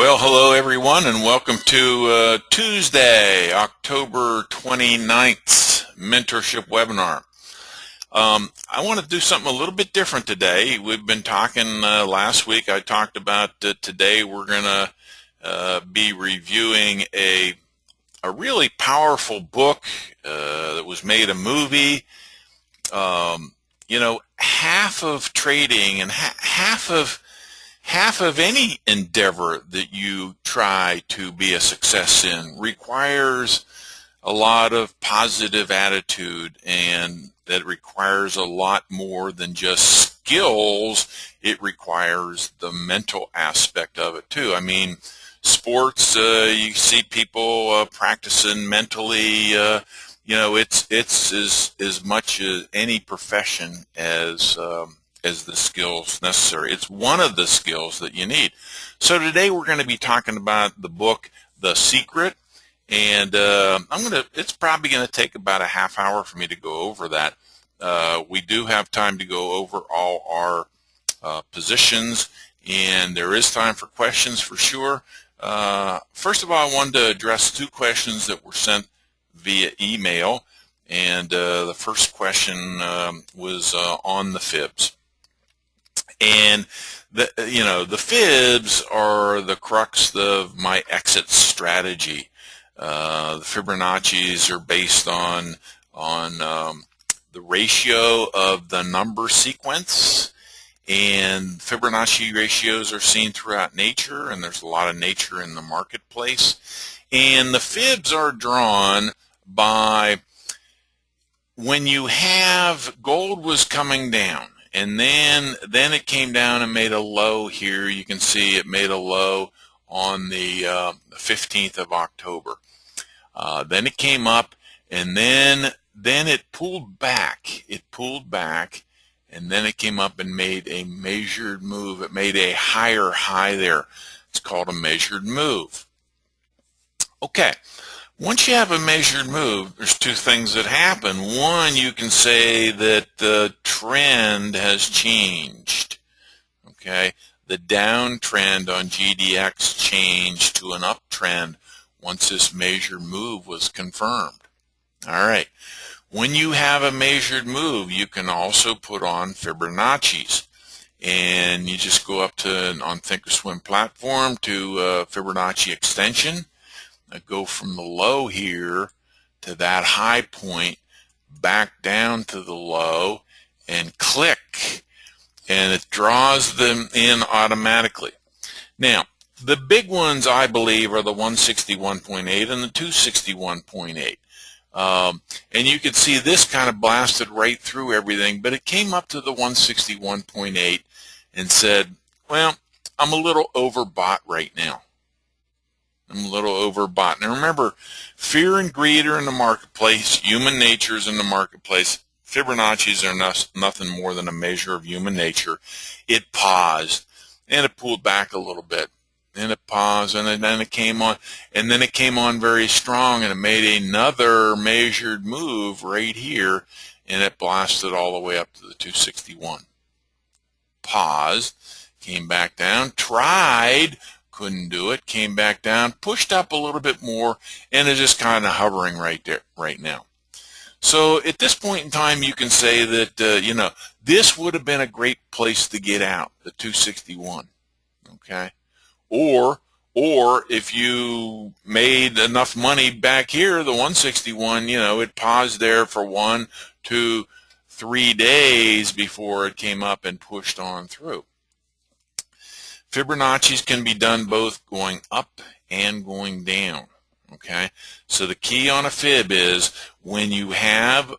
Well, hello everyone, and welcome to Tuesday, October 29th mentorship webinar. I want to do something a little bit different today. We've been talking last week. I talked about today we're going to be reviewing a really powerful book that was made a movie. Half of trading and half of any endeavor that you try to be a success in requires a lot of positive attitude, and that requires a lot more than just skills. It requires the mental aspect of it too. I mean, sports, you see people practicing mentally. It's as much as any profession as the skills necessary. It's one of the skills that you need. So today we're going to be talking about the book The Secret, and it's probably going to take about a half hour for me to go over that. We do have time to go over all our positions, and there is time for questions for sure. First of all, I wanted to address two questions that were sent via email, and the first question was on the fibs. And the fibs are the crux of my exit strategy. The Fibonacci's are based on the ratio of the number sequence, and Fibonacci ratios are seen throughout nature, and there's a lot of nature in the marketplace. And the fibs are drawn by when you have gold was coming down, and then it came down and made a low here. You can see it made a low on the 15th of October. Then it came up, and then it pulled back. And then it came up and made a measured move. It made a higher high there. It's called a measured move. Okay. Once you have a measured move, there's two things that happen. One, you can say that the trend has changed. Okay, the downtrend on GDX changed to an uptrend once this measured move was confirmed. All right, when you have a measured move, you can also put on Fibonacci's, and you just go up to on Thinkorswim platform to Fibonacci extension. Go from the low here to that high point, back down to the low, and click, and it draws them in automatically. Now, the big ones, I believe, are the 161.8 and the 261.8. And you can see this kind of blasted right through everything, but it came up to the 161.8 and said, well, I'm a little overbought right now. I'm a little overbought. Now remember, fear and greed are in the marketplace. Human nature is in the marketplace. Fibonacci's are nothing more than a measure of human nature. It paused, and it pulled back a little bit. And it paused, and then it came on. And then it came on very strong, and it made another measured move right here, and it blasted all the way up to the 261. Paused, came back down, tried, couldn't do it, came back down, pushed up a little bit more, and is just kind of hovering right there right now. So at this point in time, you can say that this would have been a great place to get out, the 261. Okay, or if you made enough money back here, the 161, it paused there for 1, 2, 3 days before it came up and pushed on through. Fibonacci's can be done both going up and going down. Okay, so the key on a fib is when you have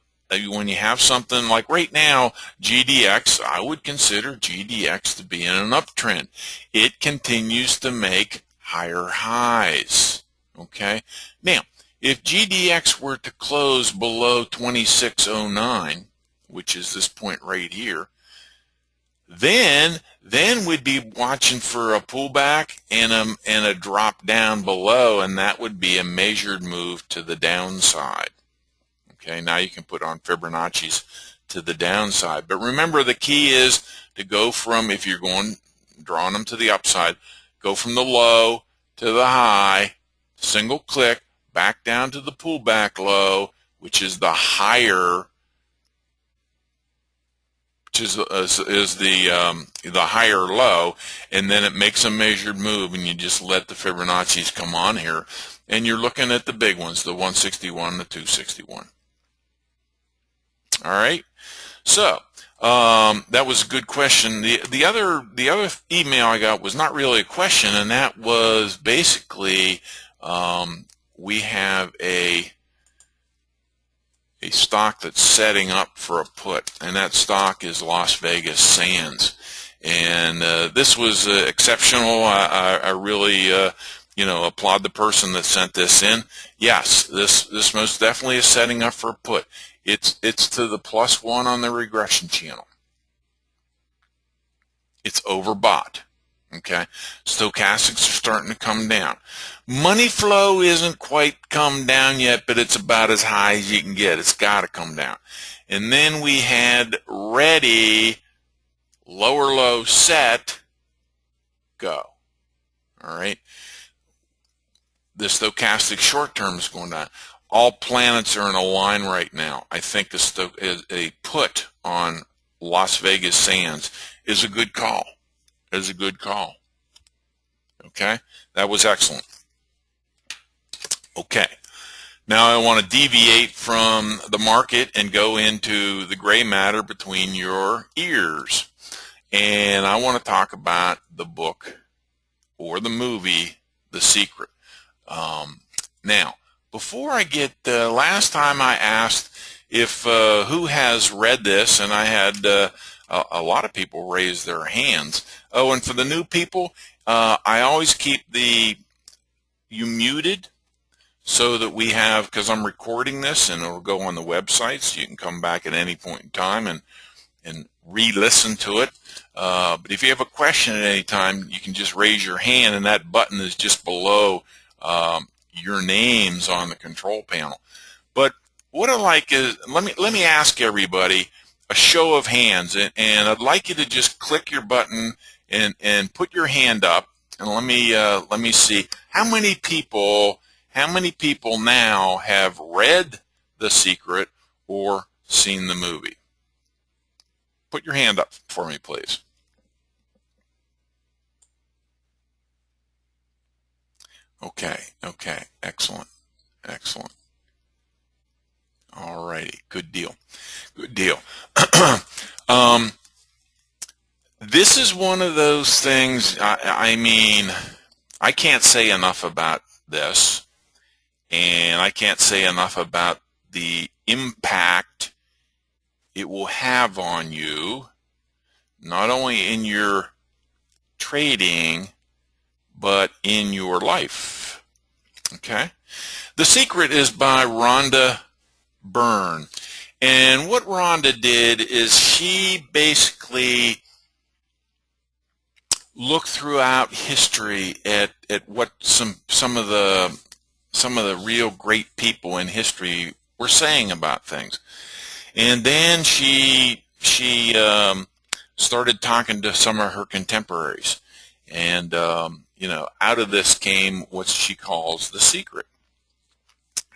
something like right now, GDX, I would consider GDX to be in an uptrend. It continues to make higher highs. Okay, now if GDX were to close below 2609, which is this point right here, then we'd be watching for a pullback and a drop down below, and that would be a measured move to the downside. Okay, now you can put on Fibonacci's to the downside. But remember, the key is to go from, if you're drawing them to the upside, go from the low to the high, single click, back down to the pullback low, which is the higher, which is the higher low, and then it makes a measured move, and you just let the Fibonacci's come on here, and you're looking at the big ones, the 161, the 261. All right, so that was a good question. The other email I got was not really a question, and that was basically we have a stock that's setting up for a put, and that stock is Las Vegas Sands. And this was exceptional. I really applaud the person that sent this in. Yes, this most definitely is setting up for a put. It's to the +1 on the regression channel. It's overbought. Okay, stochastics are starting to come down. Money flow isn't quite come down yet, but it's about as high as you can get. It's got to come down. And then we had ready, lower low set, go. All right. The stochastic short term is going down. All planets are in a line right now. I think a put on Las Vegas Sands is a good call. Is a good call. Okay, that was excellent. Okay, now I want to deviate from the market and go into the gray matter between your ears. And I want to talk about the book or the movie, The Secret. Now, before I get, last time I asked if who has read this, and I had a lot of people raise their hands. Oh, and for the new people, I always keep you muted so that we have, because I'm recording this and it'll go on the website, so you can come back at any point in time and re-listen to it. But if you have a question at any time, you can just raise your hand, and that button is just below your names on the control panel. But what I like is, let me ask everybody a show of hands, and I'd like you to just click your button and put your hand up, and let me see how many people now have read The Secret or seen the movie. Put your hand up for me, please. Okay, excellent. All righty, good deal. This is one of those things, I mean, I can't say enough about this, and I can't say enough about the impact it will have on you, not only in your trading, but in your life. Okay? The Secret is by Rhonda Byrne. And what Rhonda did is she basically looked throughout history at what some of the real great people in history were saying about things. And then she started talking to some of her contemporaries. And out of this came what she calls The Secret.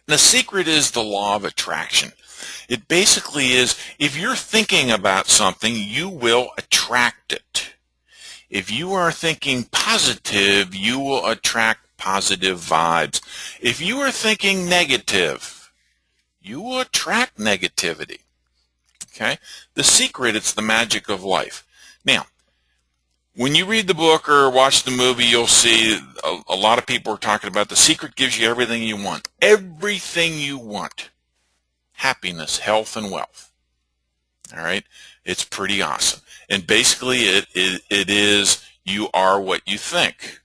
The secret is the law of attraction. It basically is, if you're thinking about something, you will attract it. If you are thinking positive, you will attract positive vibes. If you are thinking negative, you will attract negativity. Okay? The secret, it's the magic of life. Now, when you read the book or watch the movie, you'll see a lot of people are talking about the secret gives you everything you want. Everything you want. Happiness, health, and wealth. All right? It's pretty awesome. And basically, it is you are what you think.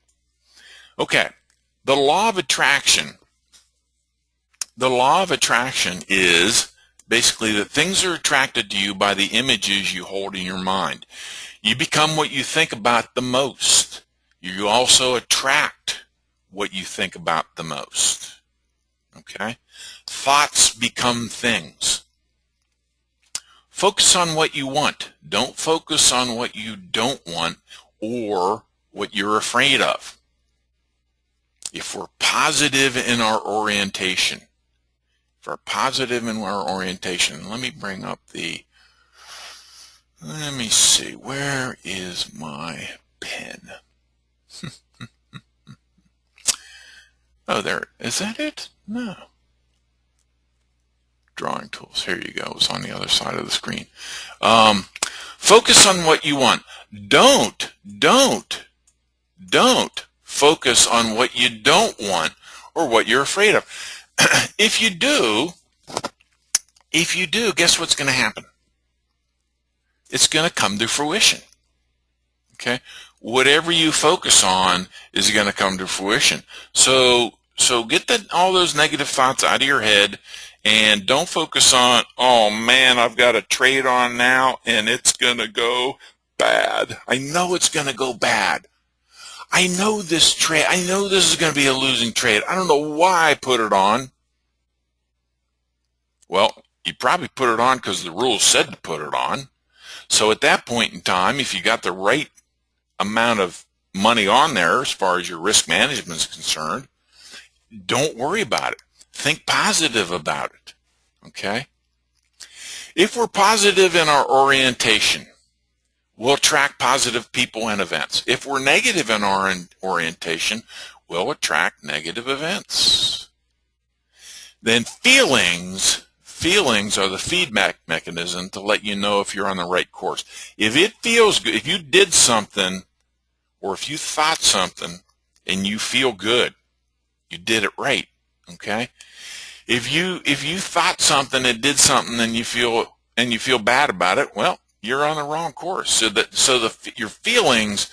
Okay. The law of attraction. The law of attraction is basically that things are attracted to you by the images you hold in your mind. You become what you think about the most. You also attract what you think about the most. Okay? Thoughts become things. Focus on what you want. Don't focus on what you don't want or what you're afraid of. if we're positive in our orientation, let me bring up let me see, where is my pen? Oh, there, is that it? No. Drawing tools, here you go, it's on the other side of the screen. Focus on what you want. Don't focus on what you don't want or what you're afraid of. If you do, guess what's going to happen? It's going to come to fruition. Okay? Whatever you focus on is going to come to fruition. So get all those negative thoughts out of your head, and don't focus on, oh man, I've got a trade on now and it's going to go bad. I know it's going to go bad. I know this trade, I know this is going to be a losing trade. I don't know why I put it on. Well, you probably put it on because the rules said to put it on. So at that point in time, if you got the right amount of money on there as far as your risk management is concerned, don't worry about it. Think positive about it. Okay? If we're positive in our orientation, we'll attract positive people and events. If we're negative in our orientation, we'll attract negative events. Then feelings are the feedback mechanism to let you know if you're on the right course. If it feels good, if you did something or if you thought something and you feel good, you did it right. Okay? If you thought something and did something and you feel bad about it, well, you're on the wrong course. Your feelings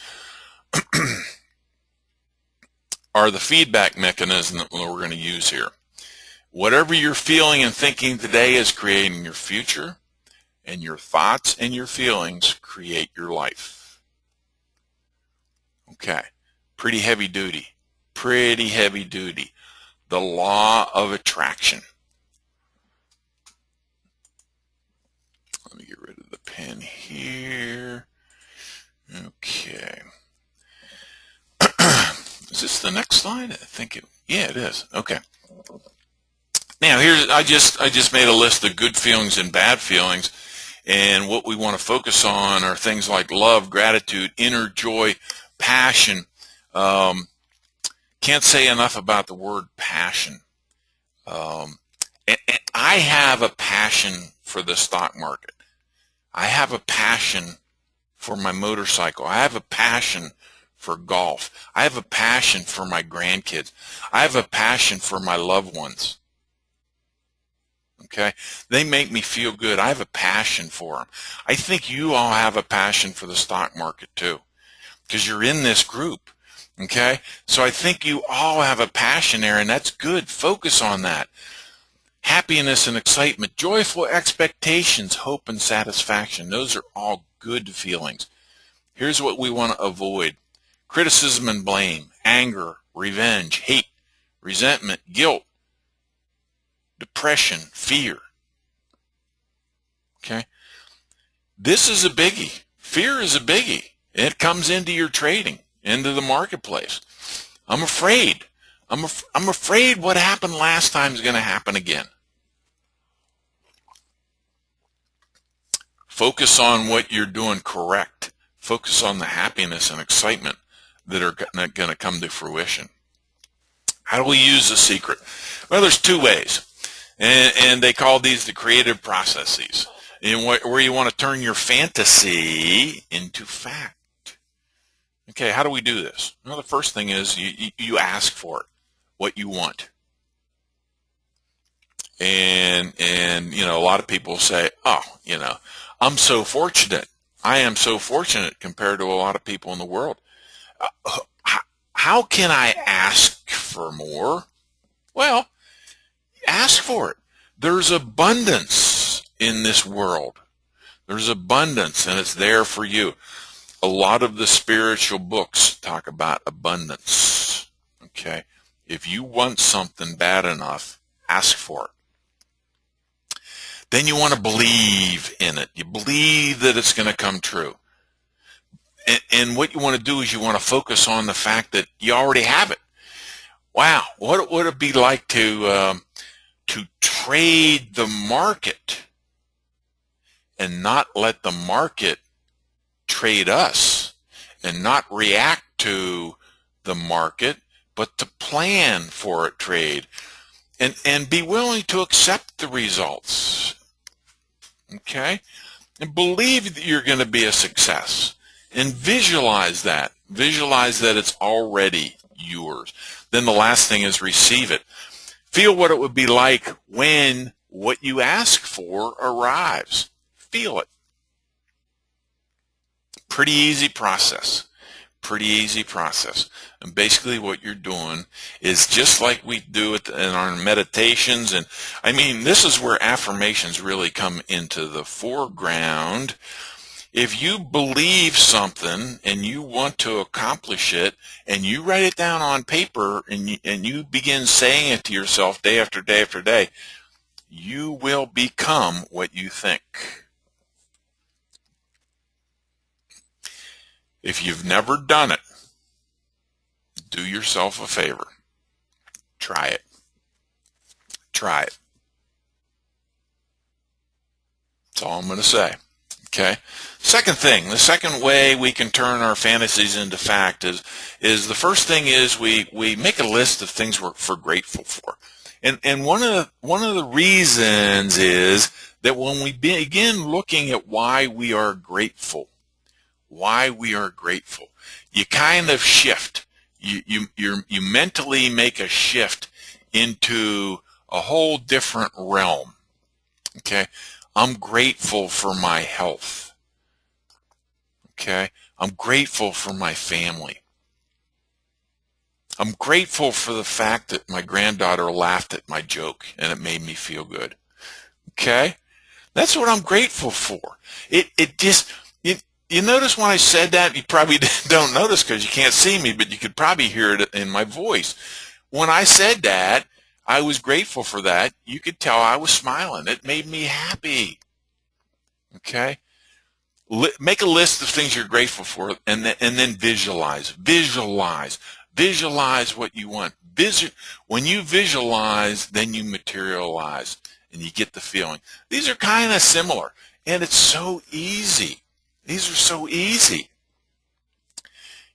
are the feedback mechanism that we're going to use here. Whatever you're feeling and thinking today is creating your future, and your thoughts and your feelings create your life. Okay, pretty heavy duty. The law of attraction. Let me get rid of the pen here. Okay. Is this the next slide? I think yeah, it is. Okay. Now I just made a list of good feelings and bad feelings, and what we want to focus on are things like love, gratitude, inner joy, passion. Can't say enough about the word passion. And I have a passion for the stock market. I have a passion for my motorcycle. I have a passion for golf. I have a passion for my grandkids. I have a passion for my loved ones. Okay? They make me feel good. I have a passion for them. I think you all have a passion for the stock market too, because you're in this group. Okay? So I think you all have a passion there, and that's good. Focus on that. Happiness and excitement, joyful expectations, hope and satisfaction. Those are all good feelings. Here's what we want to avoid. Criticism and blame, anger, revenge, hate, resentment, guilt, depression, fear. Okay? This is a biggie. Fear is a biggie. It comes into your trading, into the marketplace. I'm afraid. I'm afraid what happened last time is going to happen again. Focus on what you're doing correct. Focus on the happiness and excitement that are going to come to fruition. How do we use the secret? Well, there's two ways, and they call these the creative processes, where you want to turn your fantasy into fact. Okay, how do we do this? Well, the first thing is you ask for it, what you want. And you know, a lot of people say, oh, you know, I'm so fortunate. I am so fortunate compared to a lot of people in the world. How can I ask for more? Well, ask for it. There's abundance in this world. There's abundance, and it's there for you. A lot of the spiritual books talk about abundance. Okay? If you want something bad enough, ask for it. Then you want to believe in it. You believe that it's going to come true. And what you want to do is you want to focus on the fact that you already have it. Wow, what would it be like to trade the market and not let the market trade us, and not react to the market, but to plan for a trade and be willing to accept the results, okay? And believe that you're going to be a success, and visualize that. Visualize that it's already yours. Then the last thing is receive it. Feel what it would be like when what you ask for arrives. Feel it. Pretty easy process. Pretty easy process. And basically what you're doing is just like we do it in our meditations. And I mean, this is where affirmations really come into the foreground. If you believe something and you want to accomplish it, and you write it down on paper, and you begin saying it to yourself day after day after day, you will become what you think. If you've never done it, do yourself a favor. Try it. Try it. That's all I'm going to say. Okay. Second thing, the second way we can turn our fantasies into fact is the first thing is we make a list of things we're grateful for. And one of the reasons is that when we begin looking at why we are grateful, you kind of shift. You mentally make a shift into a whole different realm. Okay, I'm grateful for my health. Okay, I'm grateful for my family. I'm grateful for the fact that my granddaughter laughed at my joke and it made me feel good. Okay, that's what I'm grateful for. You notice when I said that, you probably don't notice because you can't see me, but you could probably hear it in my voice. When I said that, I was grateful for that. You could tell I was smiling. It made me happy. Okay? Make a list of things you're grateful for, and then visualize. Visualize what you want. When you visualize, then you materialize, and you get the feeling. These are kind of similar, and it's so easy. These are so easy.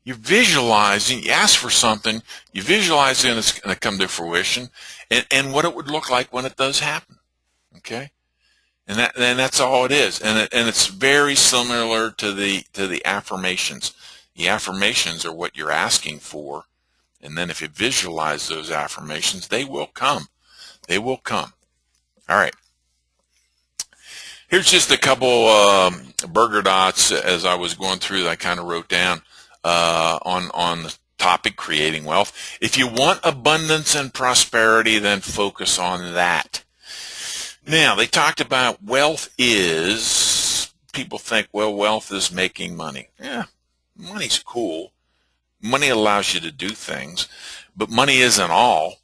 You visualize, and you ask for something, you visualize it, and it's going to come to fruition, and what it would look like when it does happen. Okay? And that's all it is. And it's very similar to the affirmations. The affirmations are what you're asking for, and then if you visualize those affirmations, they will come. They will come. All right. Here's just a couple burger dots as I was going through that I kind of wrote down on the topic, creating wealth. If you want abundance and prosperity, then focus on that. Now, they talked about wealth is, people think, well, wealth is making money. Yeah, money's cool. Money allows you to do things, but money isn't all.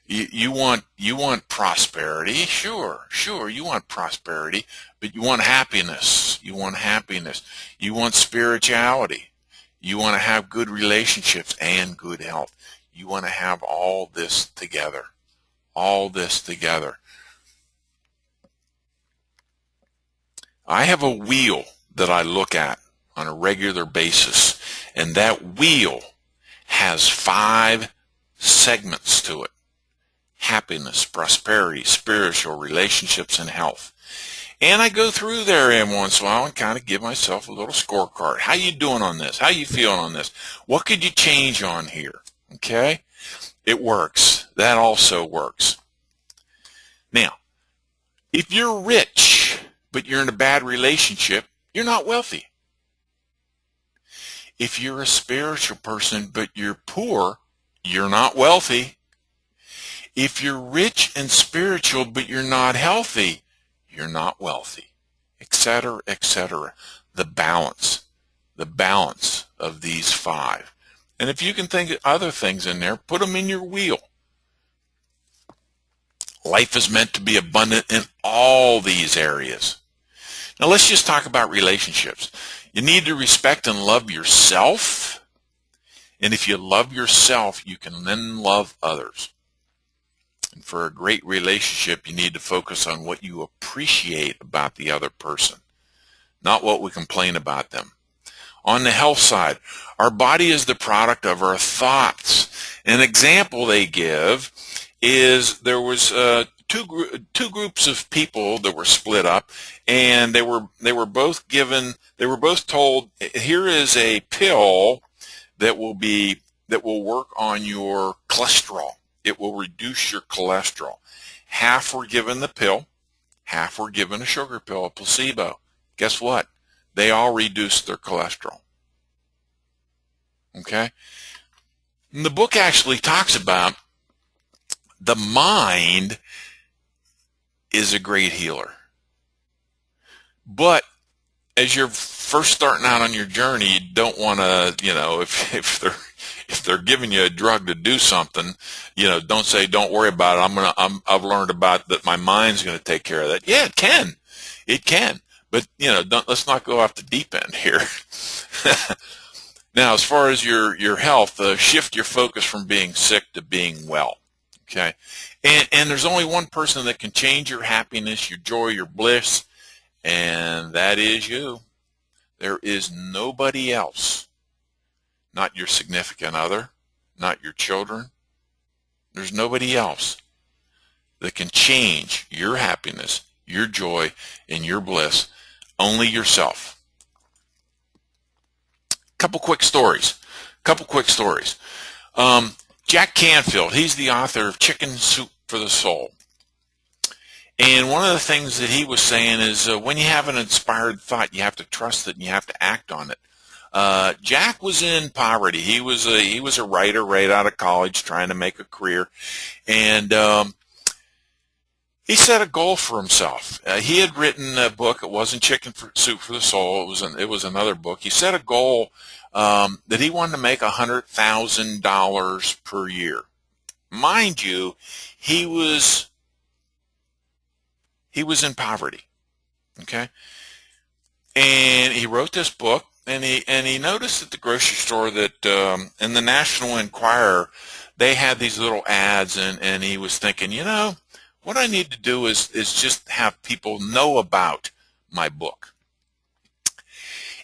You want prosperity, sure, you want prosperity, but you want happiness. You want happiness. You want spirituality. You want to have good relationships and good health. You want to have all this together. All this together. I have a wheel that I look at on a regular basis, and that wheel has 5 segments to it. Happiness, prosperity, spiritual, relationships, and health. And I go through there every once in a while and kind of give myself a little scorecard. How you doing on this? How you feeling on this? What could you change on here? Okay? It works. That also works. Now, if you're rich, but you're in a bad relationship, you're not wealthy. If you're a spiritual person, but you're poor, you're not wealthy. If you're rich and spiritual, but you're not healthy, you're not wealthy, etc., etc. The balance of these 5. And if you can think of other things in there, put them in your wheel. Life is meant to be abundant in all these areas. Now let's just talk about relationships. You need to respect and love yourself, And if you love yourself, you can then love others. And for a great relationship, you need to focus on what you appreciate about the other person, not what we complain about them. On the health side, our body is the product of our thoughts. An example they give is there was two groups of people that were split up, and they were both told, here is a pill that will work on your cholesterol. It will reduce your cholesterol. Half were given the pill, half were given a sugar pill, a placebo. Guess what? They all reduced their cholesterol. Okay? And the book actually talks about the mind is a great healer. But as you're first starting out on your journey, you don't want to, if they're giving you a drug to do something, don't say, don't worry about it. I've learned about that. My mind's going to take care of that. Yeah, it can. But let's not go off the deep end here. Now, as far as your health, shift your focus from being sick to being well. Okay, and there's only one person that can change your happiness, your joy, your bliss, and that is you. There is nobody else. Not your significant other, not your children. There's nobody else that can change your happiness, your joy, and your bliss. Only yourself. Couple quick stories. Jack Canfield, he's the author of Chicken Soup for the Soul. And one of the things that he was saying is when you have an inspired thought, you have to trust it and you have to act on it. Jack was in poverty. He was a writer right out of college trying to make a career. And he set a goal for himself. He had written a book. It wasn't Soup for the Soul. It was another book. He set a goal that he wanted to make $100,000 per year. Mind you, he was in poverty. Okay, and he wrote this book, and he noticed at the grocery store that in the National Enquirer they had these little ads, and he was thinking, what I need to do is just have people know about my book.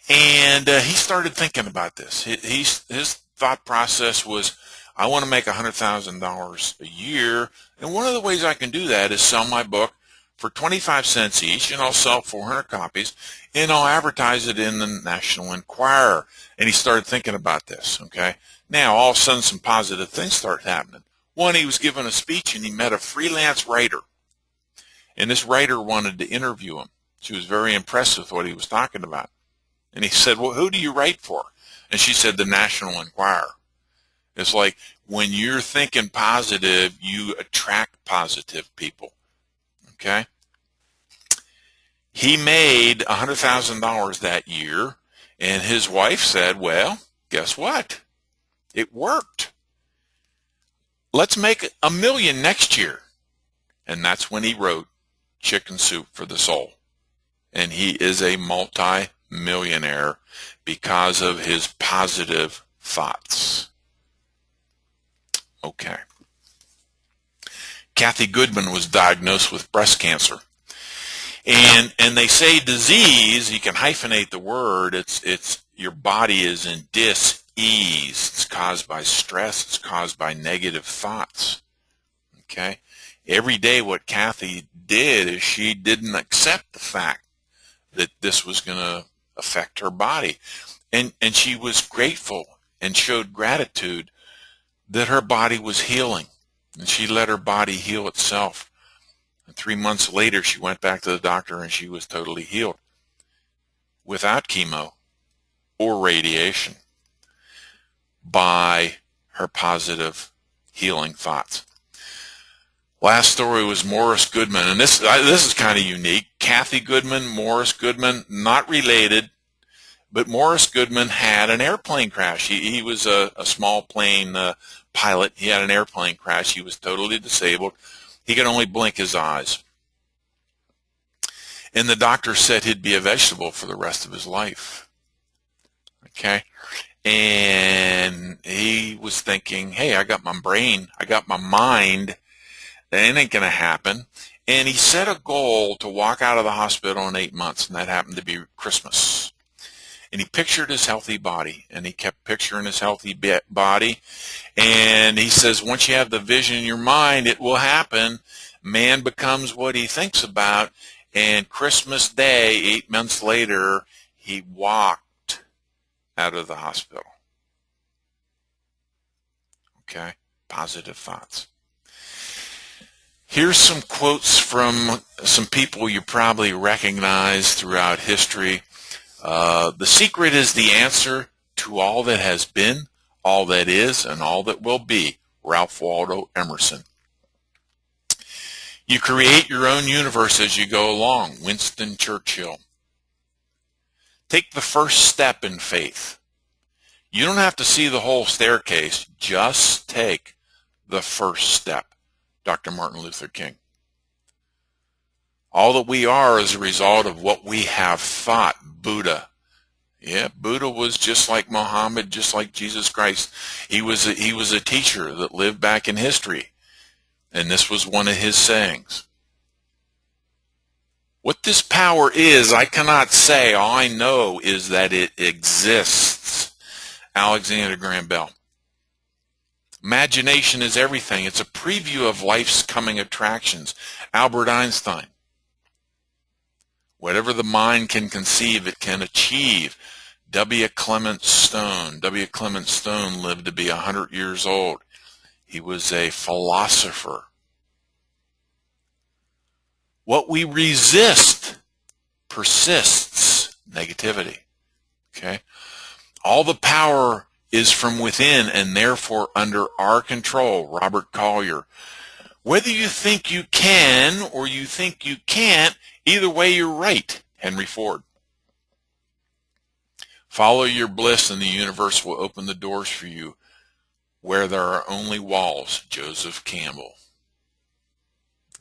And he started thinking about this. His thought process was, I want to make $100,000 a year, and one of the ways I can do that is sell my book for 25 cents each, and I'll sell 400 copies, and I'll advertise it in the National Enquirer. And he started thinking about this, okay? Now, all of a sudden, some positive things start happening. One, he was giving a speech, and he met a freelance writer. And this writer wanted to interview him. She was very impressed with what he was talking about. And he said, well, who do you write for? And she said, the National Enquirer. It's like when you're thinking positive, you attract positive people. Okay? He made $100,000 that year, and his wife said, well, guess what? It worked. Let's make $1 million next year. And that's when he wrote Chicken Soup for the Soul. And he is a multi-millionaire because of his positive thoughts. Okay. Kathy Goodman was diagnosed with breast cancer. And they say disease, you can hyphenate the word, it's your body is in dis-ease. It's caused by stress, it's caused by negative thoughts. Okay? Every day what Kathy did is she didn't accept the fact that this was going to affect her body. And she was grateful and showed gratitude that her body was healing. And she let her body heal itself. And 3 months later, she went back to the doctor and she was totally healed without chemo or radiation by her positive healing thoughts. Last story was Morris Goodman, and this is kind of unique. Kathy Goodman, Morris Goodman, not related, but Morris Goodman had an airplane crash. He was a small plane pilot. He had an airplane crash. He was totally disabled. He could only blink his eyes. And the doctor said he'd be a vegetable for the rest of his life. Okay? And he was thinking, hey, I got my brain, I got my mind, that ain't going to happen. And he set a goal to walk out of the hospital in 8 months, and that happened to be Christmas. And he pictured his healthy body, and he kept picturing his healthy body. And he says, once you have the vision in your mind, it will happen. Man becomes what he thinks about. And Christmas Day, 8 months later, he walked out of the hospital. Okay? Positive thoughts. Here's some quotes from some people you probably recognize throughout history. The secret is the answer to all that has been, all that is, and all that will be. Ralph Waldo Emerson. You create your own universe as you go along. Winston Churchill. Take the first step in faith. You don't have to see the whole staircase. Just take the first step. Dr. Martin Luther King. All that we are is a result of what we have thought. Buddha. Yeah, Buddha was just like Muhammad, just like Jesus Christ. He was a teacher that lived back in history. And this was one of his sayings. What this power is, I cannot say. All I know is that it exists. Alexander Graham Bell. Imagination is everything. It's a preview of life's coming attractions. Albert Einstein. Whatever the mind can conceive, it can achieve. W. Clement Stone. W. Clement Stone lived to be 100 years old. He was a philosopher. What we resist persists. Negativity. Okay? All the power is from within and therefore under our control. Robert Collier. Whether you think you can or you think you can't, either way you're right. Henry Ford. Follow your bliss and the universe will open the doors for you where there are only walls. Joseph Campbell.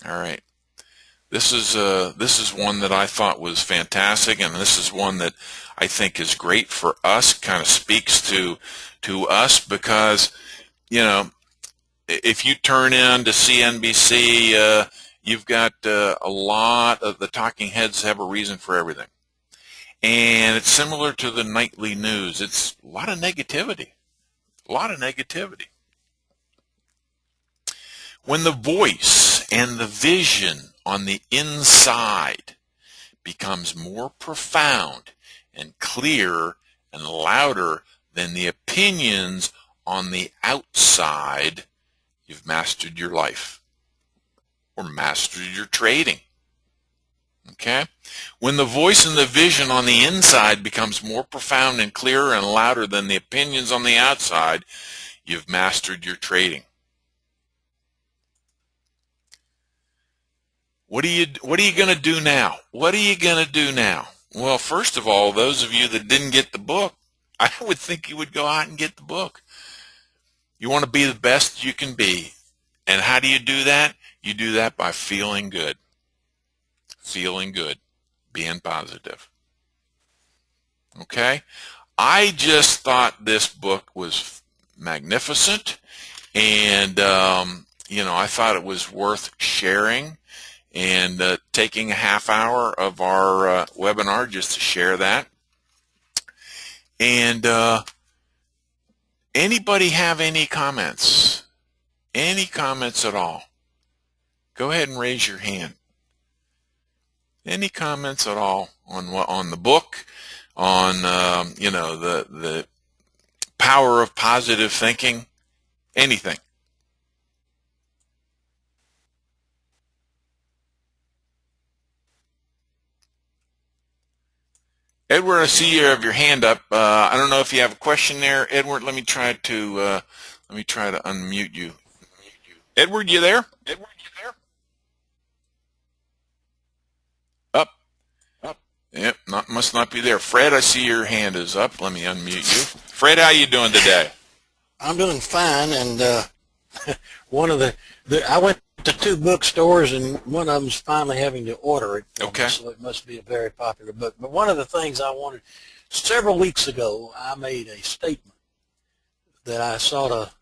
All right. This is one that I thought was fantastic, and this is one that I think is great for us. Kind of speaks to us because, you know, if you turn in to CNBC, you've got a lot of the talking heads have a reason for everything. And it's similar to the nightly news. It's a lot of negativity. A lot of negativity. When the voice and the vision on the inside becomes more profound and clear and louder than the opinions on the outside, you've mastered your life or mastered your trading. Okay? When the voice and the vision on the inside becomes more profound and clearer and louder than the opinions on the outside, you've mastered your trading. What are you going to do now? What are you going to do now? Well, first of all, those of you that didn't get the book, I would think you would go out and get the book. You want to be the best you can be. And how do you do that? You do that by feeling good. Feeling good. Being positive. Okay? I just thought this book was magnificent. And, you know, I thought it was worth sharing. And taking a half hour of our webinar just to share that. And anybody have any comments? Any comments at all? Go ahead and raise your hand. Any comments at all on the book, on you know, the power of positive thinking? Anything? Edward, I see you have your hand up. I don't know if you have a question there, Edward. Let me try to unmute you. Edward, you there? Edward, you there? Up. Yep, must not be there. Fred, I see your hand is up. Let me unmute you. Fred, how you doing today? I'm doing fine, and one of the I went to 2 bookstores, and one of them's finally having to order it. Okay. So it must be a very popular book. But one of the things I wanted Several weeks ago, I made a statement that I sort of,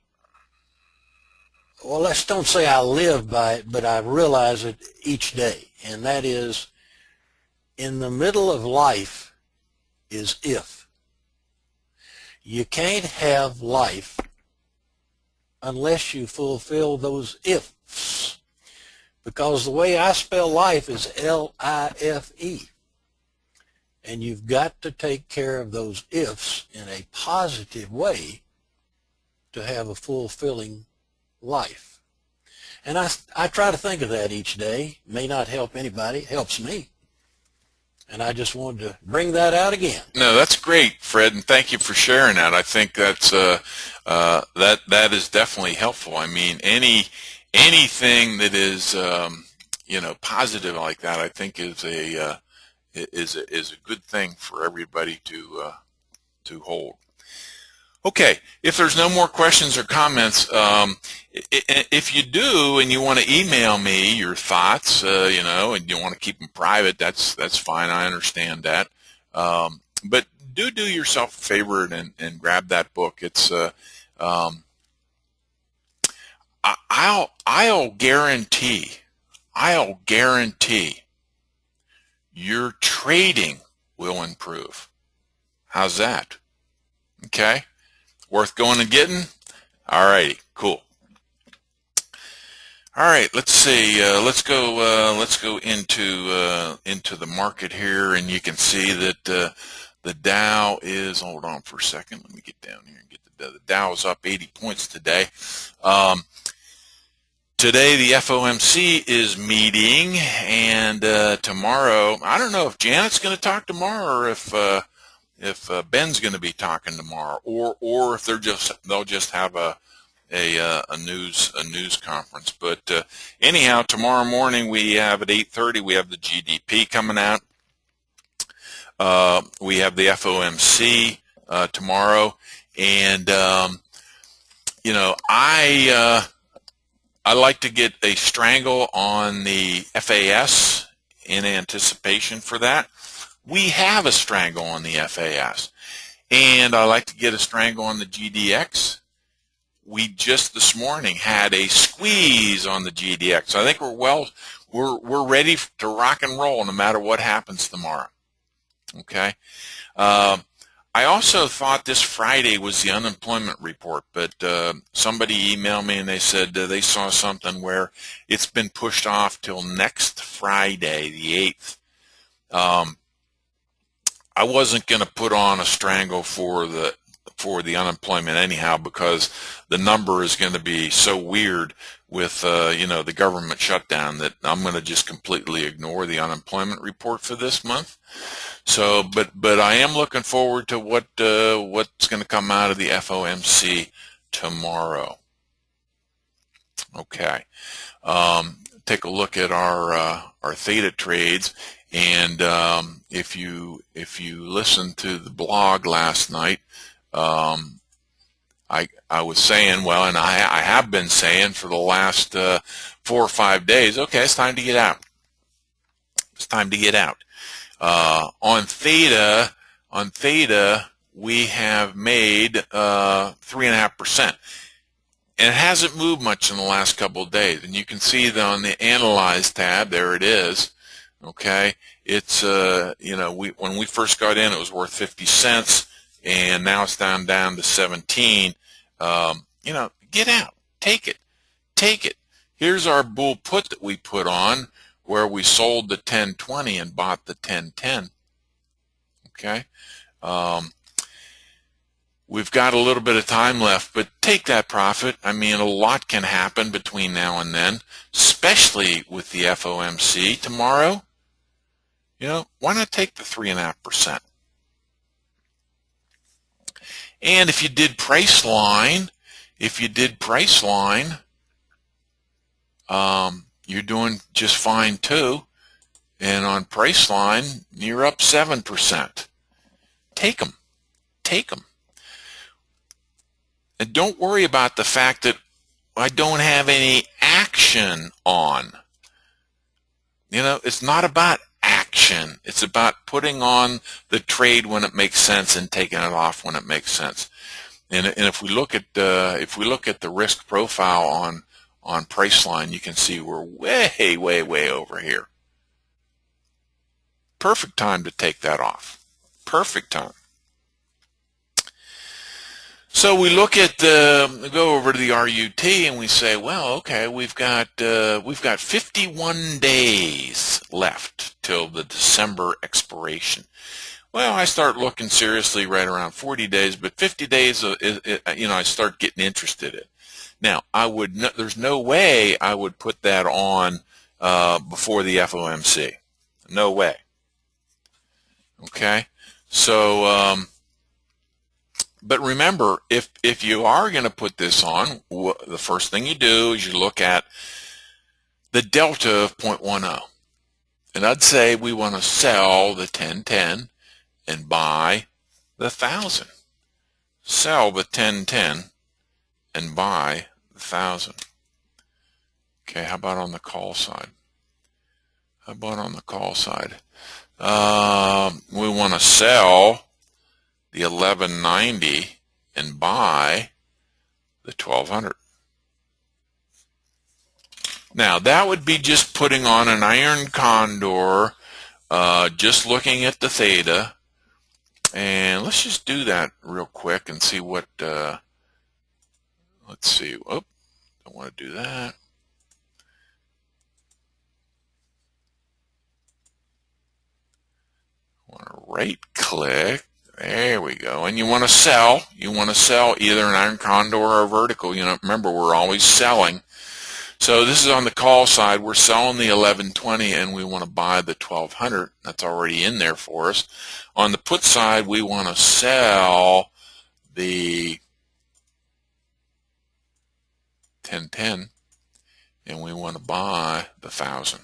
well, let's don't say I live by it, but I realize it each day. And that is, in the middle of life is if. You can't have life unless you fulfill those ifs. Because the way I spell life is L-I-F-E. And you've got to take care of those ifs in a positive way to have a fulfilling life. And I try to think of that each day. It may not help anybody. It helps me. And I just wanted to bring that out again. No, that's great, Fred, and thank you for sharing that. I think that's that is definitely helpful. I mean, anything that is positive like that, I think is a good thing for everybody to hold. Okay, if there's no more questions or comments, if you do and you want to email me your thoughts, and you want to keep them private, that's fine. I understand that. But do yourself a favor and grab that book. It's I'll guarantee your trading will improve. How's that? Okay. Worth going and getting? All righty, cool. All right, let's see. Let's go into the market here, and you can see that the Dow is. Hold on for a second. Let me get down here and get the Dow is up 80 points today. Today the FOMC is meeting, and tomorrow I don't know if Janet's going to talk tomorrow or if Ben's going to be talking tomorrow, or if they'll just have a news conference. But anyhow, tomorrow morning we have at 8:30 we have the GDP coming out. We have the FOMC tomorrow, and I like to get a strangle on the FAS in anticipation for that. We have a strangle on the FAS, and I like to get a strangle on the GDX. We just this morning had a squeeze on the GDX. I think we're ready to rock and roll no matter what happens tomorrow. Okay. I also thought this Friday was the unemployment report, but somebody emailed me and they said they saw something where it's been pushed off till next Friday, the 8th. I wasn't going to put on a strangle for the unemployment anyhow, because the number is going to be so weird with the government shutdown that I'm going to just completely ignore the unemployment report for this month. So, but I am looking forward to what's going to come out of the FOMC tomorrow. Okay, take a look at our theta trades. And if you listened to the blog last night, I was saying, well, and I have been saying for the last 4 or 5 days, okay, it's time to get out. It's time to get out. On theta, we have made 3.5%. And it hasn't moved much in the last couple of days. And you can see that on the Analyze tab, there it is. Okay, it's when we first got in, it was worth 50 cents, and now it's down to 17. Get out, take it. Here's our bull put that we put on, where we sold the 1020 and bought the 1010. Okay, we've got a little bit of time left, but take that profit. I mean, a lot can happen between now and then, especially with the FOMC tomorrow. Why not take the 3.5%? And if you did Priceline, you're doing just fine too. And on Priceline, you're up 7%. Take them. And don't worry about the fact that I don't have any action on. It's not about action. action. It's about putting on the trade when it makes sense and taking it off when it makes sense. And if we look at the risk profile on Priceline, you can see we're way over here. Perfect time to take that off. Perfect time. So we look at go over to the RUT and we say, well, okay, we've got 51 days left till the December expiration. Well, I start looking seriously right around 40 days, but 50 days, I start getting interested in. Now, there's no way I would put that on before the FOMC. No way. Okay, so. But remember, if you are going to put this on, the first thing you do is you look at the delta of 0.10. And I'd say we want to sell the 1010 and buy the 1000. Sell the 1010 and buy the 1000. Okay, how about on the call side? How about on the call side? We want to sell the 1190 and buy the 1200. Now that would be just putting on an iron condor, just looking at the theta, and let's just do that real quick and see what. Let's see. Oh, don't want to do that. I want to right click. There we go. And you want to sell. You want to sell either an iron condor or a vertical. Remember, we're always selling. So this is on the call side. We're selling the 1120 and we want to buy the 1200. That's already in there for us. On the put side, we want to sell the 1010 and we want to buy the 1000.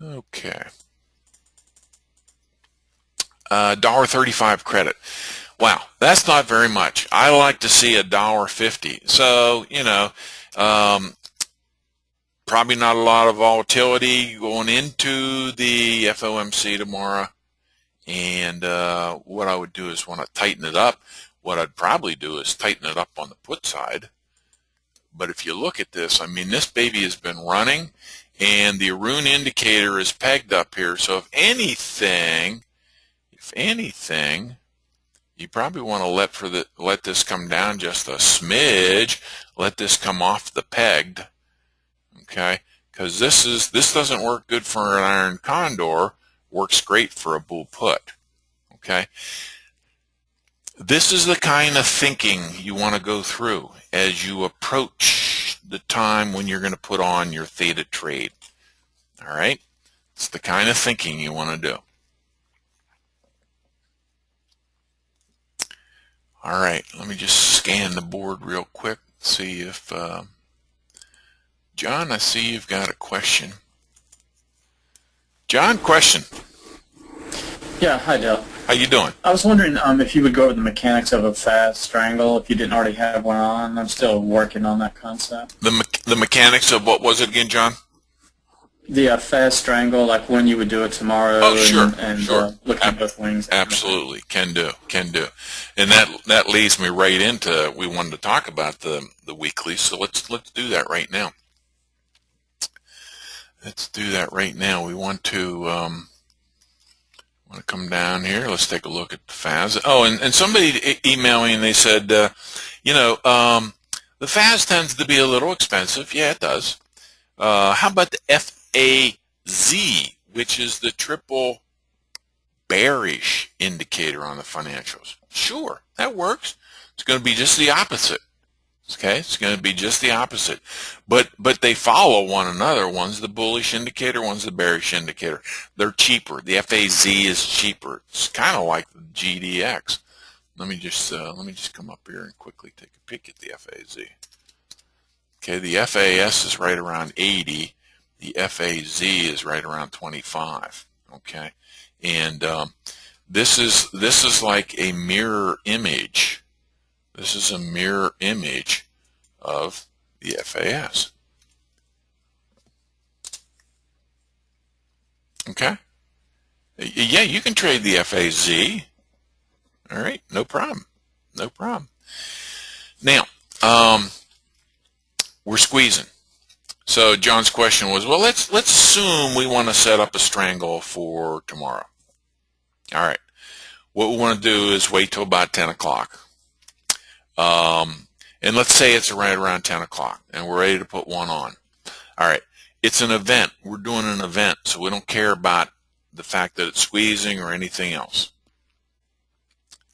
Okay. $1.35 credit. Wow, that's not very much. I like to see $1.50. So, probably not a lot of volatility going into the FOMC tomorrow. And what I would do is want to tighten it up. What I'd probably do is tighten it up on the put side. But if you look at this, I mean, this baby has been running, and the Arun indicator is pegged up here. So if anything, you probably want to let this come down just a smidge. Let this come off the pegged, okay? Because this doesn't work good for an iron condor. Works great for a bull put, okay? This is the kind of thinking you want to go through as you approach the time when you're going to put on your theta trade. All right? It's the kind of thinking you want to do. All right, let me just scan the board real quick, see if John, I see you've got a question. John, question. Yeah, hi Dale. How you doing? I was wondering if you would go over the mechanics of a fast strangle if you didn't already have one on. I'm still working on that concept. The mechanics of what was it again, John? The fast strangle, like when you would do it tomorrow. Oh, sure, and sure. Looking at both wings. Absolutely, can do. And that leads me right into, we wanted to talk about the weekly, so let's do that right now. Let's do that right now. We want to come down here. Let's take a look at the FAS. Oh, and somebody emailing, they said, the FAS tends to be a little expensive. Yeah, it does. How about the FAZ, which is the triple bearish indicator on the financials? Sure, that works. It's going to be just the opposite. Okay, it's going to be just the opposite, but they follow one another. One's the bullish indicator, one's the bearish indicator. They're cheaper. The FAZ is cheaper. It's kind of like the GDX. Let me just come up here and quickly take a peek at the FAZ. Okay, the FAS is right around 80. The FAZ is right around 25. Okay, and this is like a mirror image. This is a mirror image of the FAS. Okay. Yeah, you can trade the FAZ. All right, no problem. No problem. Now, we're squeezing. So John's question was, well, let's assume we want to set up a strangle for tomorrow. All right. What we want to do is wait till about 10 o'clock. And let's say it's right around 10 o'clock and we're ready to put one on. All right. It's an event. We're doing an event, so we don't care about the fact that it's squeezing or anything else.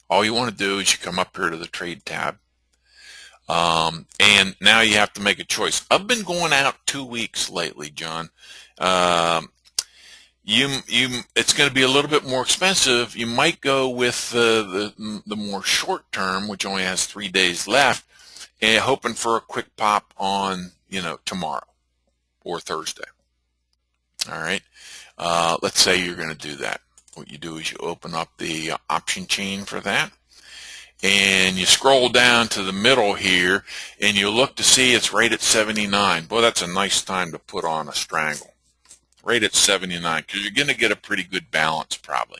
All you want to do is you come up here to the trade tab. And now you have to make a choice. I've been going out 2 weeks lately, John. It's going to be a little bit more expensive. You might go with the more short term, which only has 3 days left, and hoping for a quick pop on, tomorrow or Thursday. All right. Let's say you're going to do that. What you do is you open up the option chain for that, and you scroll down to the middle here, and you look to see it's right at 79. Boy, that's a nice time to put on a strangle. Right at 79, because you're going to get a pretty good balance probably.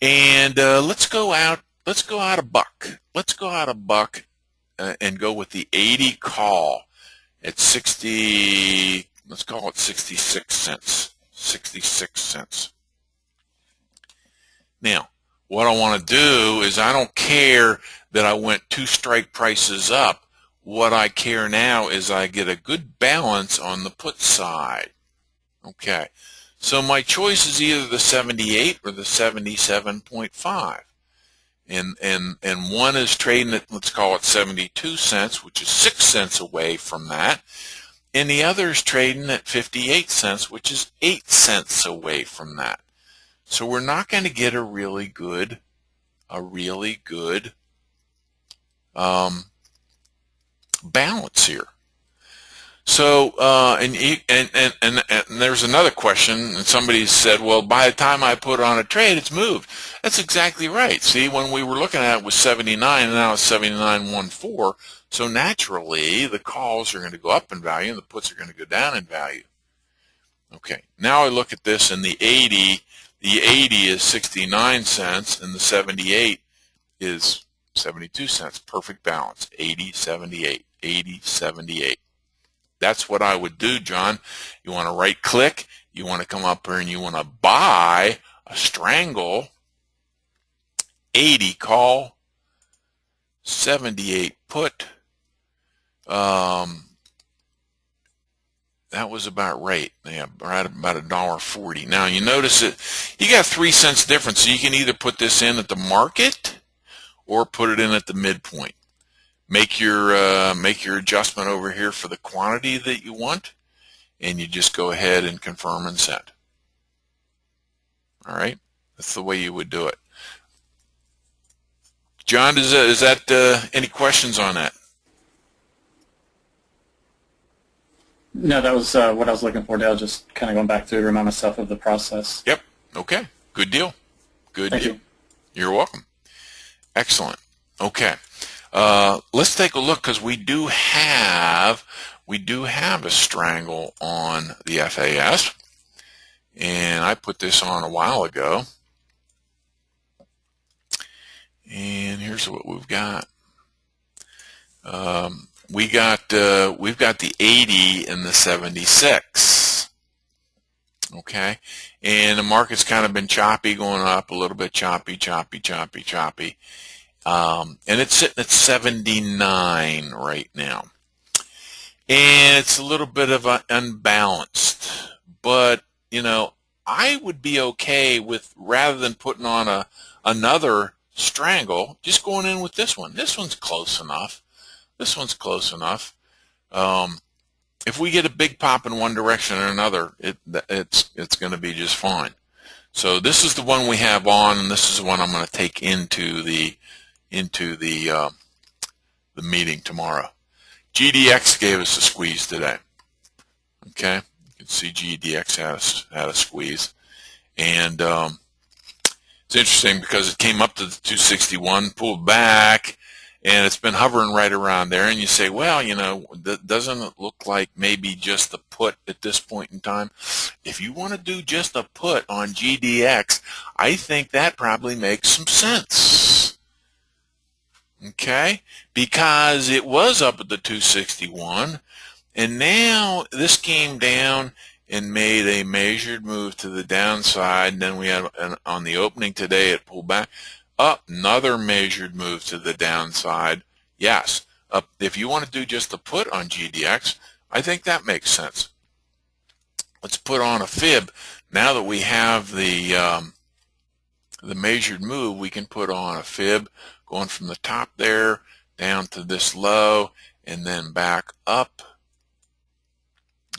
And let's go out a buck. Let's go out a buck and go with the 80 call at 60. Let's call it 66 cents. 66 cents. Now, what I want to do is I don't care that I went 2 strike prices up. What I care now is I get a good balance on the put side. Okay, so my choice is either the 78 or the 77.5. And one is trading at, let's call it 72 cents, which is 6 cents away from that. And the other is trading at 58 cents, which is 8 cents away from that. So we're not going to get a really good balance here. So and there's another question, and somebody said, well, by the time I put on a trade, it's moved. That's exactly right. See, when we were looking at it was 79, and now it's 79.14. So naturally, the calls are going to go up in value, and the puts are going to go down in value. Okay, now I look at this, and the 80 is 69 cents, and the 78 is 72 cents. Perfect balance. 80, 78, 80, 78. That's what I would do, John. You want to right click, you want to come up here and you want to buy a strangle, 80 call, 78 put. That was about right. Yeah, right about $1.40. Now you notice it, you got 3 cents difference, so you can either put this in at the market or put it in at the midpoint. Make your adjustment over here for the quantity that you want, and you just go ahead and confirm and send. All right, that's the way you would do it. John, is that any questions on that? No, that was what I was looking for, Dale. Just kind of going back through to remind myself of the process. Yep. Okay. Good deal. Good Thank deal. you. You're welcome. Excellent. Okay. Let's take a look, because we do have a strangle on the FAS, and I put this on a while ago. And here's what we've got. We've got the 80 and the 76. Okay, and the market's kind of been choppy, going up a little bit, choppy. And it's sitting at 79 right now. And it's a little bit of unbalanced. But, I would be okay with, rather than putting on another strangle, just going in with this one. This one's close enough. If we get a big pop in one direction or another, it's going to be just fine. So this is the one we have on, and this is the one I'm going to take into the meeting tomorrow. GDX gave us a squeeze today. Okay, you can see GDX had a squeeze, and it's interesting because it came up to the 261, pulled back, and it's been hovering right around there, and you say, well, you know, doesn't it look like maybe just a put at this point in time? If you want to do just a put on GDX, I think that probably makes some sense. Okay, because it was up at the 261, and now this came down and made a measured move to the downside, and then we had on the opening today it pulled back up, another measured move to the downside. Yes, if you want to do just a put on GDX, I think that makes sense. Let's put on a fib. Now that we have the measured move, we can put on a fib going from the top there down to this low and then back up.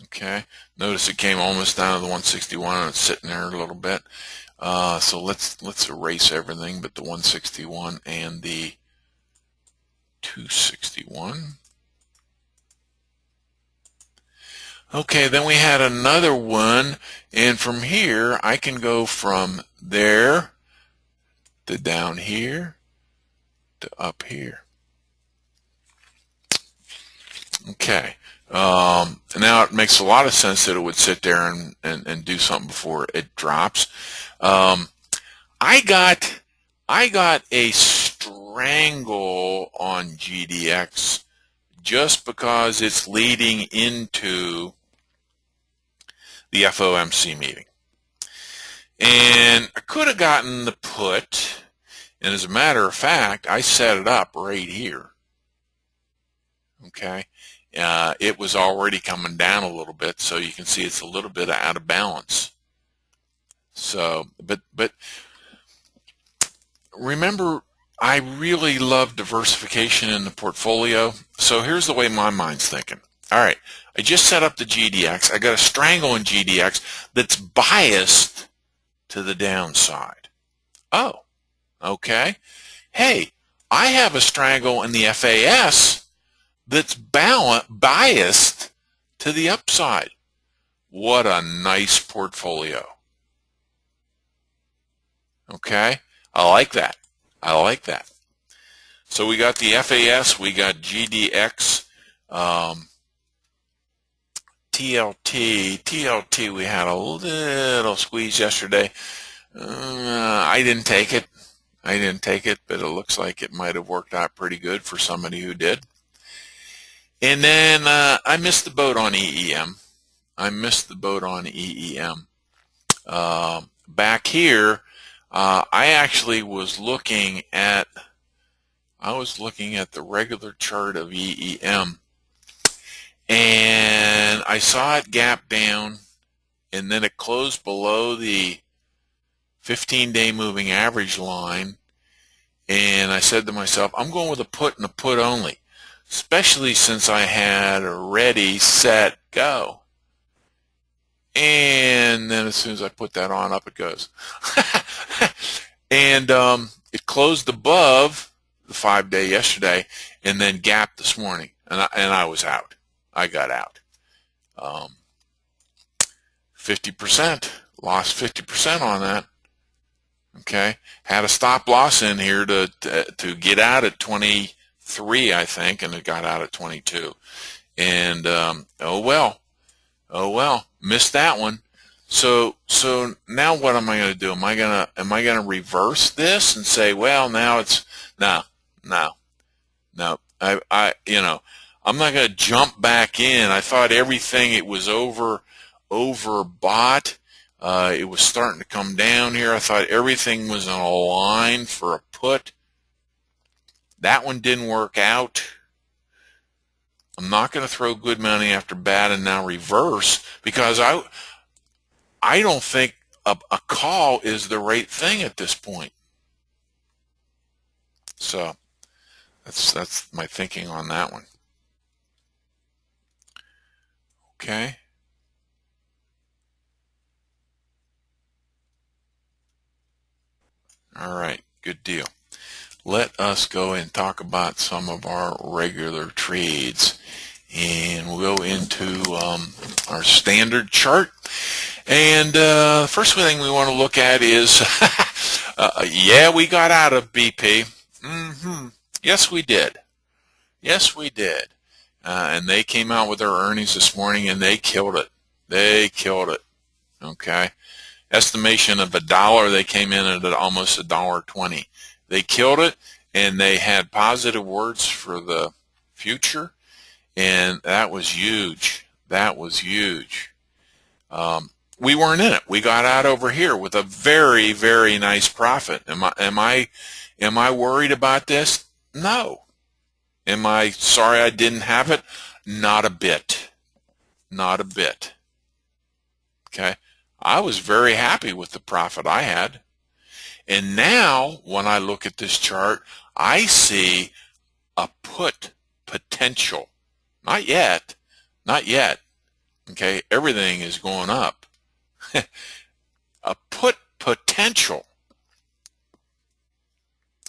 Okay, notice it came almost down to the 161 and it's sitting there a little bit. So let's erase everything but the 161 and the 261. Okay, then we had another one, and from here I can go from there to down here to up here. Okay, now it makes a lot of sense that it would sit there and do something before it drops. I got a strangle on GDX just because it's leading into the FOMC meeting. And I could have gotten the put, and as a matter of fact, I set it up right here. Okay, it was already coming down a little bit, so you can see it's a little bit out of balance. So, but remember, I really love diversification in the portfolio. So here's the way my mind's thinking. All right, I just set up the GDX. I got a strangle in GDX that's biased to the downside. Oh, okay. Hey, I have a strangle in the FAS that's biased to the upside. What a nice portfolio. Okay, I like that. I like that. So we got the FAS, we got GDX, TLT we had a little squeeze yesterday. I didn't take it. But it looks like it might have worked out pretty good for somebody who did. And then I missed the boat on EEM. Back here, I actually was looking at the regular chart of EEM, and I saw it gap down, and then it closed below the 15-day moving average line, and I said to myself, I'm going with a put and a put only, especially since I had a ready, set, go. And then as soon as I put that on, up it goes. And it closed above the 5-day yesterday and then gapped this morning, and I was out. I got out. 50%, lost 50% on that. Okay, had a stop loss in here to get out at 23, I think, and it got out at 22. And oh well, missed that one. So now what am I going to do? Am I going to reverse this and say, well, now it's no. I'm not going to jump back in. I thought everything, it was overbought. It was starting to come down here. I thought everything was in a line for a put. That one didn't work out. I'm not going to throw good money after bad and now reverse, because I don't think a call is the right thing at this point. So that's my thinking on that one. Okay. All right, good deal. Let us go and talk about some of our regular trades, and we'll go into our standard chart. And the first thing we want to look at is, yeah, we got out of BP. Yes, we did. Yes, we did. And they came out with their earnings this morning, and they killed it. They killed it. Okay. Estimation of $1, they came in at almost $1.20. They killed it, and they had positive words for the future, and that was huge. That was huge. We weren't in it. We got out over here with a very, very nice profit. Am I worried about this? No. Am I sorry I didn't have it? Not a bit. Not a bit. Okay. I was very happy with the profit I had. And now, when I look at this chart, I see a put potential. Not yet. Not yet. Okay. Everything is going up. A put potential.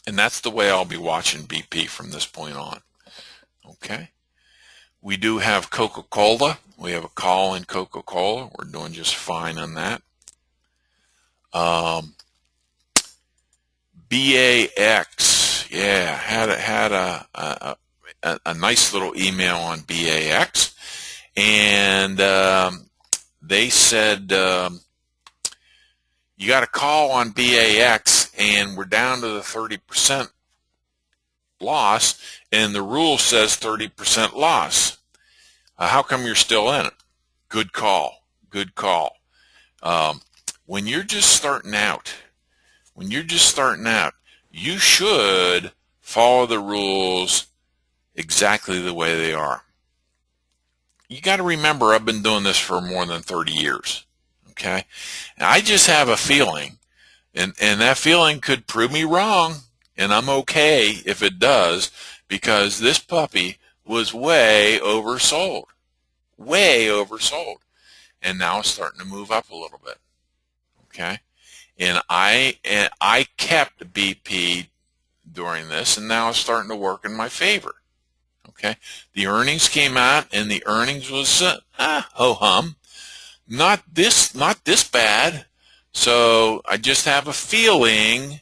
And that's the way I'll be watching BP from this point on. Okay. We do have Coca-Cola. We have a call in Coca-Cola. We're doing just fine on that. BAX. Yeah, had a nice little email on BAX. And they said, you got a call on BAX, and we're down to the 30% loss, and the rule says 30% loss. How come you're still in it? Good call. Good call. When you're just starting out, you should follow the rules exactly the way they are. You got to remember, I've been doing this for more than 30 years. Okay? And I just have a feeling, and that feeling could prove me wrong, and I'm okay if it does, because this puppy was way oversold. Way oversold. And now it's starting to move up a little bit. Okay? And I kept BP during this, and now it's starting to work in my favor. Okay? The earnings came out, and the earnings was ho-hum. Not this bad. So I just have a feeling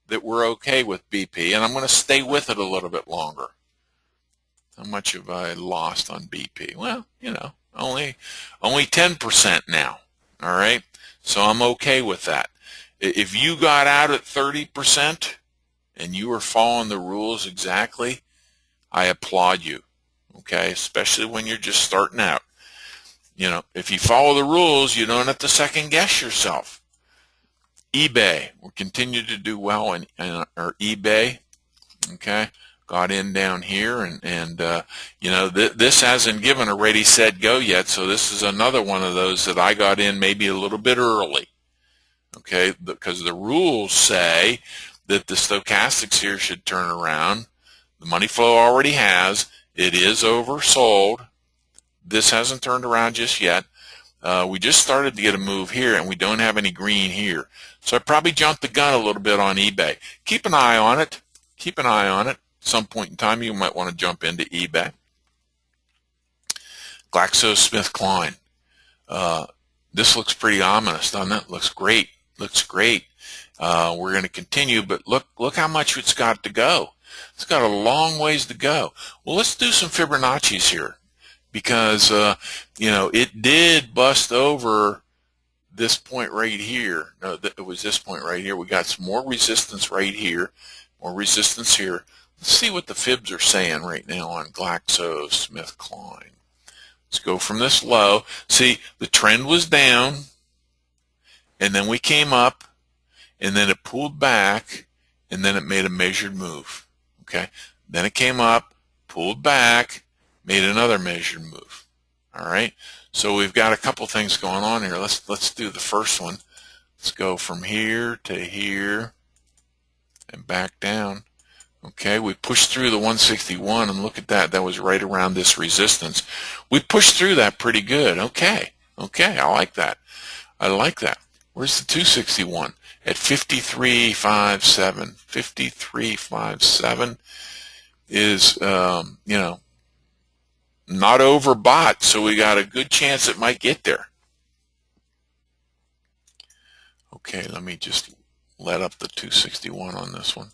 that we're okay with BP, and I'm going to stay with it a little bit longer. How much have I lost on BP? Well, only 10% now. All right, so I'm okay with that. If you got out at 30% and you were following the rules exactly, I applaud you. Okay, especially when you're just starting out. If you follow the rules, you don't have to second guess yourself. eBay, we continue to do well in our eBay. Okay, got in down here, and this hasn't given a ready, set, go yet, so this is another one of those that I got in maybe a little bit early. Okay, because the rules say that the stochastics here should turn around. The money flow already has. It is oversold. This hasn't turned around just yet. We just started to get a move here, and we don't have any green here. So I probably jumped the gun a little bit on eBay. Keep an eye on it. Keep an eye on it. At some point in time, you might want to jump into eBay. GlaxoSmithKline. This looks pretty ominous, doesn't it? Looks great. Looks great. We're going to continue, but look how much it's got to go. It's got a long ways to go. Well, let's do some Fibonacci's here, because it did bust over this point right here. No, it was this point right here. We got some more resistance right here, more resistance here. Let's see what the fibs are saying right now on GlaxoSmithKline. Let's go from this low. See, the trend was down, and then we came up, and then it pulled back, and then it made a measured move. Okay, then it came up, pulled back, made another measured move. All right, so we've got a couple things going on here. Let's do the first one. Let's go from here to here and back down. Okay, we pushed through the 161, and look at that. That was right around this resistance. We pushed through that pretty good. Okay, I like that. I like that. Where's the 261? At 53.57. 53.57 is, not overbought, so we got a good chance it might get there. Okay, let me just let up the 261 on this one.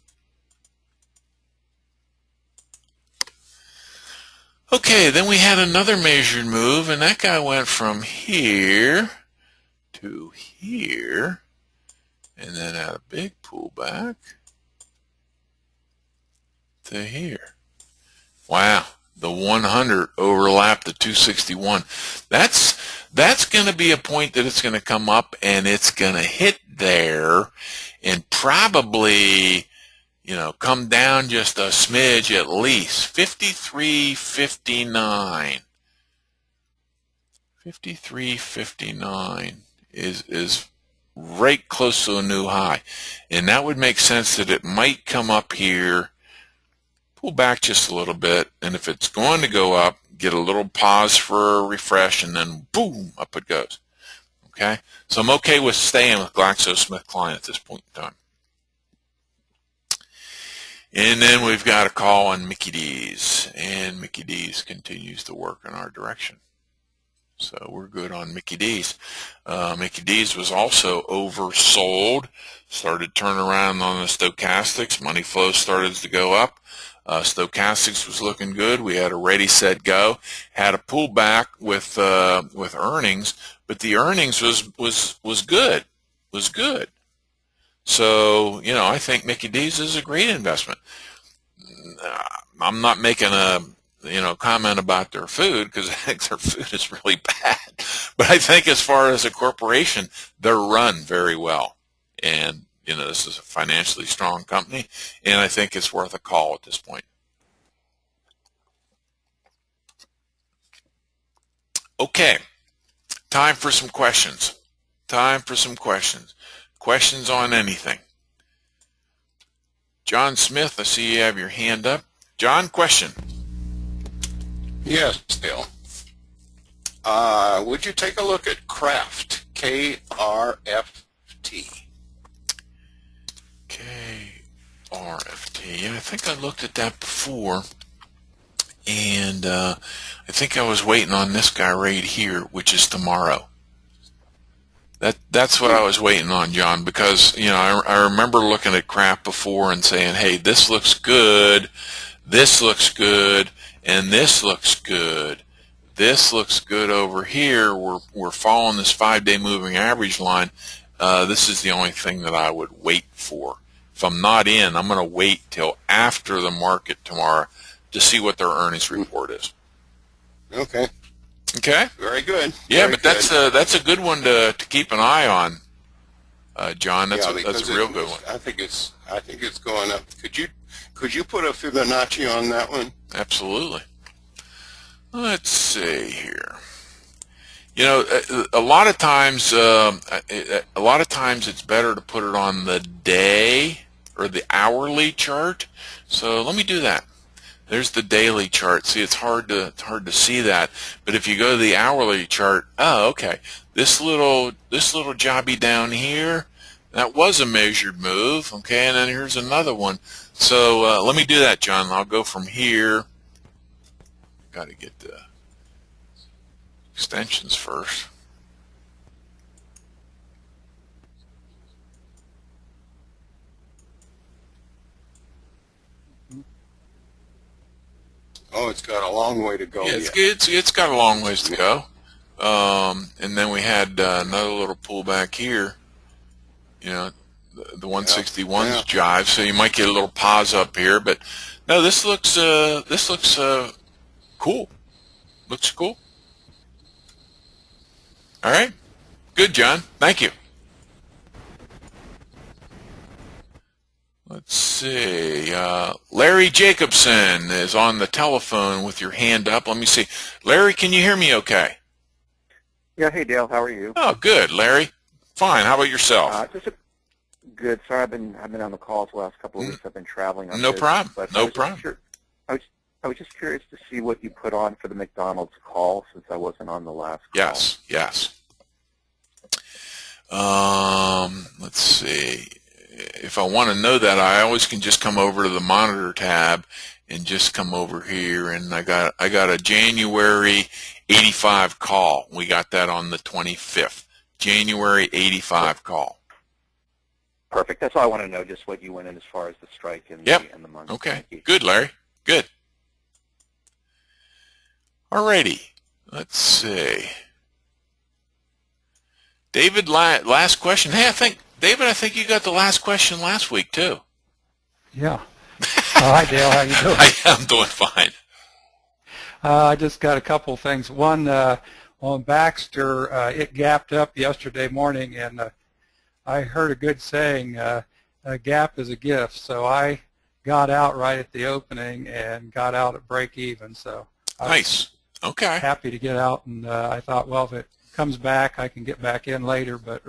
Okay, then we had another measured move, and that guy went from here to here, and then had a big pullback to here. Wow, the 100 overlapped the 261. That's going to be a point that it's going to come up, and it's going to hit there, and probably, come down just a smidge at least. 53.59. 53.59 is right close to a new high, and that would make sense that it might come up here, pull back just a little bit, and if it's going to go up, get a little pause for a refresh, and then boom, up it goes. Okay, so I'm okay with staying with GlaxoSmithKline at this point in time. And then we've got a call on Mickey D's, and Mickey D's continues to work in our direction. So we're good on Mickey D's. Mickey D's was also oversold, started turning around on the stochastics. Money flow started to go up. Stochastics was looking good. We had a ready, set, go. Had a pullback with earnings, but the earnings was good. Was good. So I think Mickey D's is a great investment. I'm not making a comment about their food, because I think their food is really bad. But I think as far as a corporation, they're run very well. And, this is a financially strong company, and I think it's worth a call at this point. Okay, time for some questions. Time for some questions. Questions on anything. John Smith, I see you have your hand up. John, question. Yes, Bill. Would you take a look at Kraft, K-R-F-T? K-R-F-T. Yeah, I think I looked at that before, and I think I was waiting on this guy right here, which is tomorrow. That's what I was waiting on, John, because I remember looking at Kraft before and saying, hey, this looks good, this looks good, and this looks good. This looks good over here. We're following this 5-day moving average line. This is the only thing that I would wait for. If I'm not in, I'm going to wait till after the market tomorrow to see what their earnings report is. Okay. Okay. Very good. Yeah, Very but good. that's a good one to keep an eye on, John. That's a real good one. I think it's going up. Could you put a Fibonacci on that one? Absolutely. Let's see here. A lot of times it's better to put it on the day or the hourly chart. So let me do that. There's the daily chart. See, it's hard to see that. But if you go to the hourly chart, oh, okay. This little jobby down here, that was a measured move. Okay, and then here's another one. So let me do that, John. I'll go from here. Got to get the extensions first. Oh, it's got a long way to go. Yeah, it's got a long ways to go. And then we had another little pullback here. The 161's jive, so you might get a little pause up here. But no, this looks cool. Looks cool. All right. Good, John. Thank you. Let's see. Larry Jacobson is on the telephone with your hand up. Let me see. Larry, can you hear me okay? Yeah. Hey, Dale. How are you? Oh, good, Larry. Fine. How about yourself? Good. Sorry, I've been on the calls the last couple of weeks. I've been traveling. No problem. No problem. I was just curious to see what you put on for the McDonald's call, since I wasn't on the last call. Yes. Let's see. If I want to know that, I always can just come over to the monitor tab and just come over here, and I got a January 85 call. We got that on the 25th. January 85 call. Perfect. That's all I want to know, just what you went in as far as the strike and the month. Okay. Good, Larry. Good. Alrighty, let's see. David, last question. Hey, David, I think you got the last question last week too. Yeah. Hi, Dale. How you doing? I'm doing fine. I just got a couple things. One, on Baxter, it gapped up yesterday morning, and I heard a good saying, a gap is a gift. So I got out right at the opening and got out at break even. So Nice. Okay. Happy to get out, and I thought, well, if it comes back, I can get back in later. But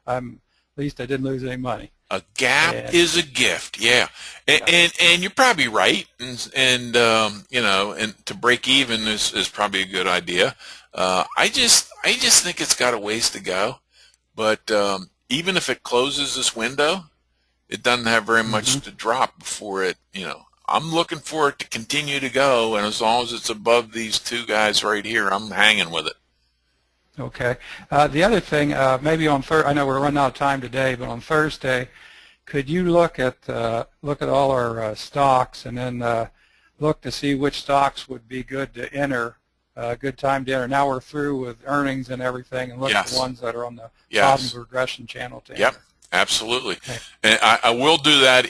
at least I didn't lose any money. A gap is a gift, yeah, and you're probably right, and you know, and to break even is probably a good idea. I just think it's got a ways to go, but even if it closes this window, it doesn't have very much to drop before it. You know, I'm looking for it to continue to go, and as long as it's above these two guys right here, I'm hanging with it. Okay. The other thing, maybe on I know we're running out of time today, but on Thursday, could you look at all our stocks and then look to see which stocks would be good to enter, good time to enter. Now we're through with earnings and everything, and look at the ones that are on the bottom of the regression channel to enter. Yep, absolutely. Okay. And I will do that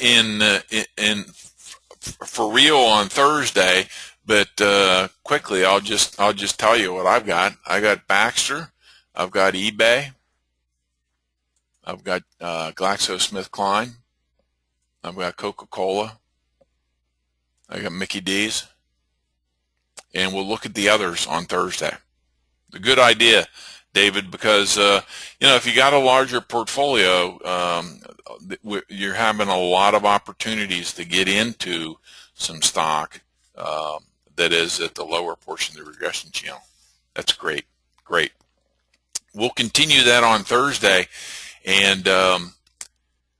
for real on Thursday. But quickly, I'll just tell you what I've got. I got Baxter, I've got eBay, I've got GlaxoSmithKline, I've got Coca-Cola, I got Mickey D's, and we'll look at the others on Thursday. A good idea, David, because you know, if you got a larger portfolio, you're having a lot of opportunities to get into some stock. That is at the lower portion of the regression channel. That's great. Great. We'll continue that on Thursday, and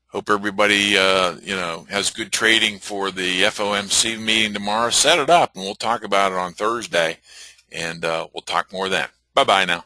hope everybody you know, has good trading for the FOMC meeting tomorrow. Set it up, and we'll talk about it on Thursday, and we'll talk more then. Bye-bye now.